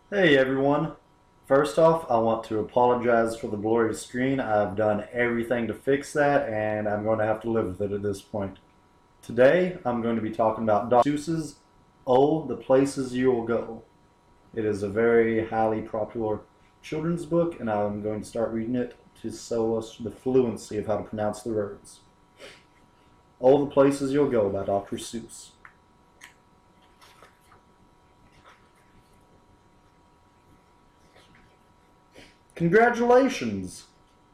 Hey everyone! First off, I want to apologize for the blurry screen. I've done everything to fix that and I'm going to have to live with it at this point. Today, I'm going to be talking about Dr. Seuss's Oh, the Places You Will Go. It is a very highly popular children's book and I'm going to start reading it to show us the fluency of how to pronounce the words. Oh, the Places You'll Go by Dr. Seuss. Congratulations!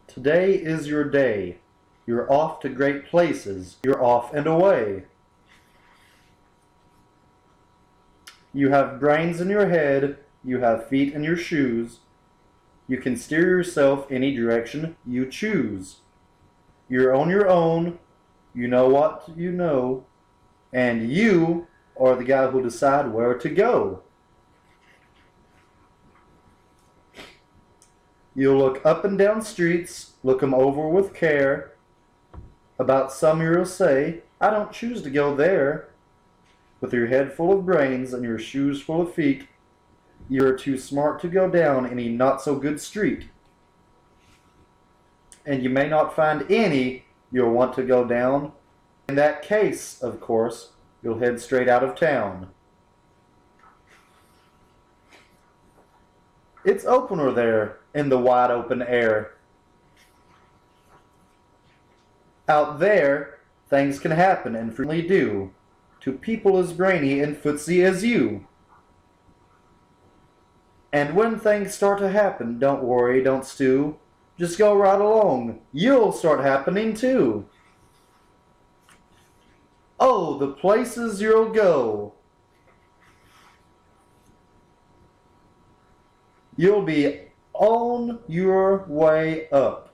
Today is your day. You're off to great places. You're off and away. You have brains in your head. You have feet in your shoes. You can steer yourself any direction you choose. You're on your own. You know what you know. And you are the guy who'll decide where to go. You'll look up and down streets, look 'em over with care. About some you'll say, I don't choose to go there. With your head full of brains and your shoes full of feet, you're too smart to go down any not-so-good street. And you may not find any you'll want to go down. In that case, of course, you'll head straight out of town. It's opener there in the wide open air. Out there, things can happen and frequently do to people as brainy and footsy as you. And when things start to happen, don't worry, don't stew. Just go right along. You'll start happening too. Oh, the places you'll go. You'll be on your way up.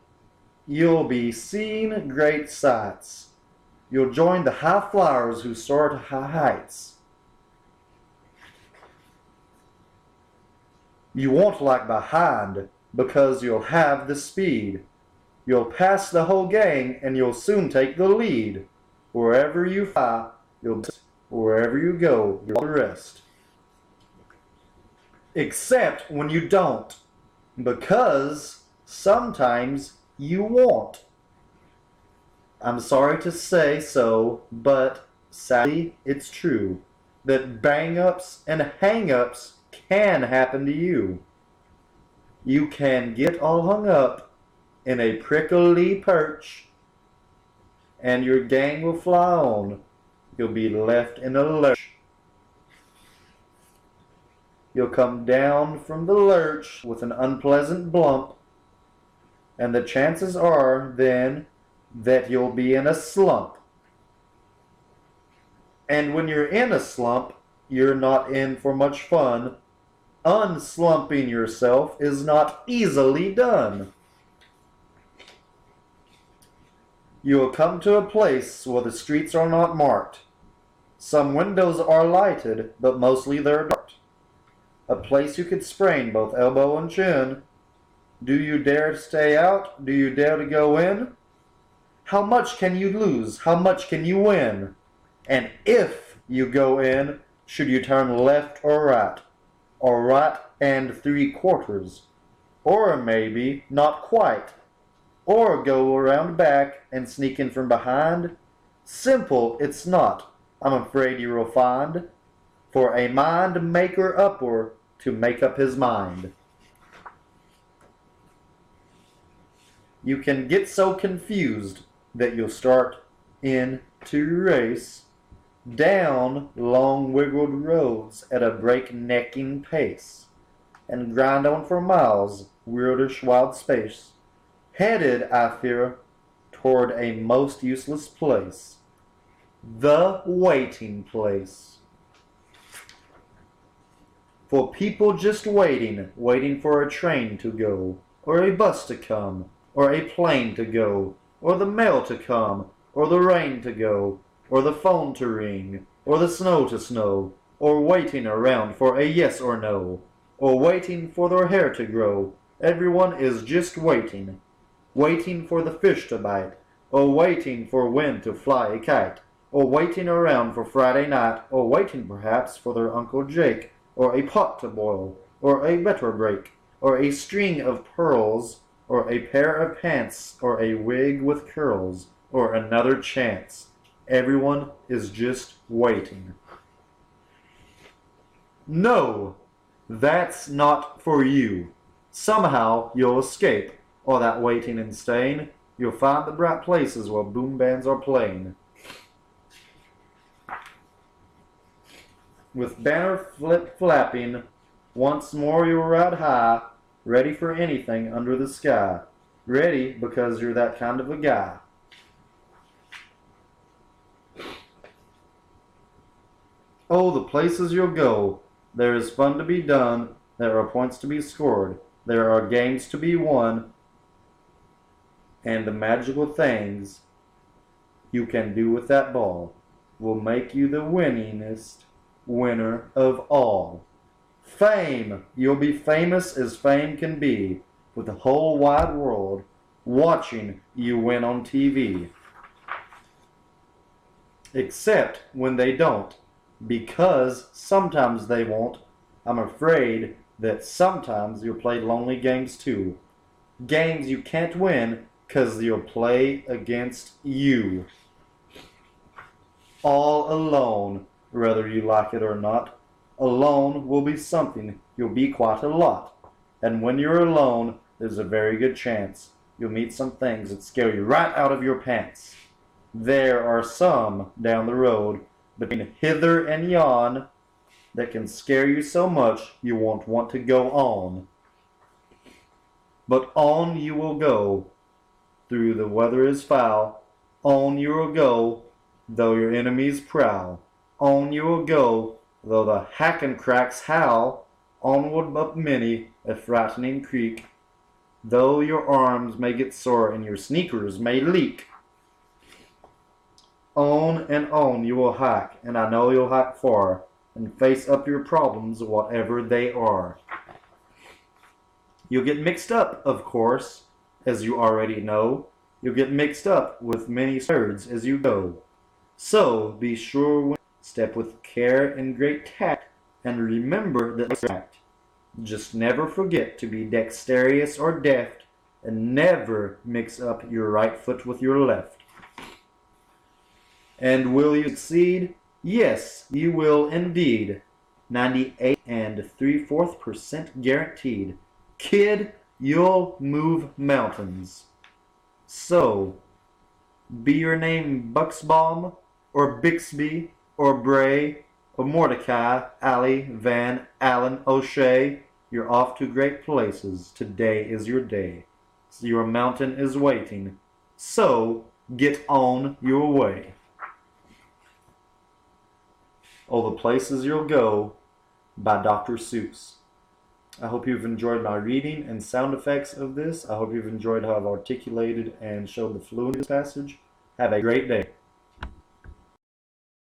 You'll be seeing great sights. You'll join the high flyers who soar to high heights. You won't lag behind because you'll have the speed. You'll pass the whole gang and you'll soon take the lead. Wherever you fly, wherever you go, you'll the rest. Except when you don't, because sometimes you won't. I'm sorry to say so, but sadly it's true that bang-ups and hang-ups can happen to you. You can get all hung up in a prickly perch and your gang will fly on. You'll be left in a lurch. You'll come down from the lurch with an unpleasant blump, and the chances are then that you'll be in a slump. And when you're in a slump, you're not in for much fun. Unslumping yourself is not easily done. You will come to a place where the streets are not marked. Some windows are lighted, but mostly they're dark. A place you could sprain both elbow and chin. Do you dare to stay out? Do you dare to go in? How much can you lose? How much can you win? And if you go in, should you turn left or right? Or right and 3/4? Or maybe not quite? Or go around back and sneak in from behind? Simple it's not, I'm afraid you will find, for a mind maker upward to make up his mind. You can get so confused that you'll start in to race down long wiggled roads at a breaknecking pace, and grind on for miles, weirdish wild space, headed, I fear, toward a most useless place, the waiting place. For people just waiting for a train to go, or a bus to come, or a plane to go, or the mail to come, or the rain to go, or the phone to ring, or the snow to snow, or waiting around for a yes or no, or waiting for their hair to grow. Everyone is just waiting, waiting for the fish to bite, or waiting for wind to fly a kite, or waiting around for Friday night, or waiting perhaps for their Uncle Jake, or a pot to boil, or a letter break, or a string of pearls, or a pair of pants, or a wig with curls, or another chance. Everyone is just waiting. No, that's not for you. Somehow you'll escape all that waiting and staying. You'll find the bright places where boom bands are playing. With banner flapping, once more you'll ride high, ready for anything under the sky. Ready because you're that kind of a guy. Oh, the places you'll go. There is fun to be done. There are points to be scored. There are games to be won. And the magical things you can do with that ball will make you the winningest winner of all. Fame! You'll be famous as fame can be, with the whole wide world watching you win on TV. Except when they don't, because sometimes they won't. I'm afraid that sometimes you'll play lonely games too. Games you can't win because you'll play against you. All alone, whether you like it or not. Alone will be something you'll be quite a lot. And when you're alone, there's a very good chance you'll meet some things that scare you right out of your pants. There are some down the road between hither and yon that can scare you so much you won't want to go on. But on you will go, through the weather is foul. On you will go, though your enemies prowl. On you will go, though the hack-and-cracks howl. Onward up many a frightening creek, though your arms may get sore and your sneakers may leak. On and on you will hike, and I know you'll hike far, and face up your problems, whatever they are. You'll get mixed up, of course, as you already know. You'll get mixed up with many birds as you go. So be sure when step with care and great tact, and remember that just never forget to be dexterous or deft, and never mix up your right foot with your left. And will you succeed? Yes, you will indeed. 98 3/4% guaranteed. Kid, you'll move mountains. So, be your name Buxbaum, or Bixby, or Bray, or Mordecai, Alley, Van, Allen, O'Shea, you're off to great places. Today is your day. Your mountain is waiting. So, get on your way. Oh, the places you'll go, by Dr. Seuss. I hope you've enjoyed my reading and sound effects of this. I hope you've enjoyed how I've articulated and showed the fluency of this passage. Have a great day.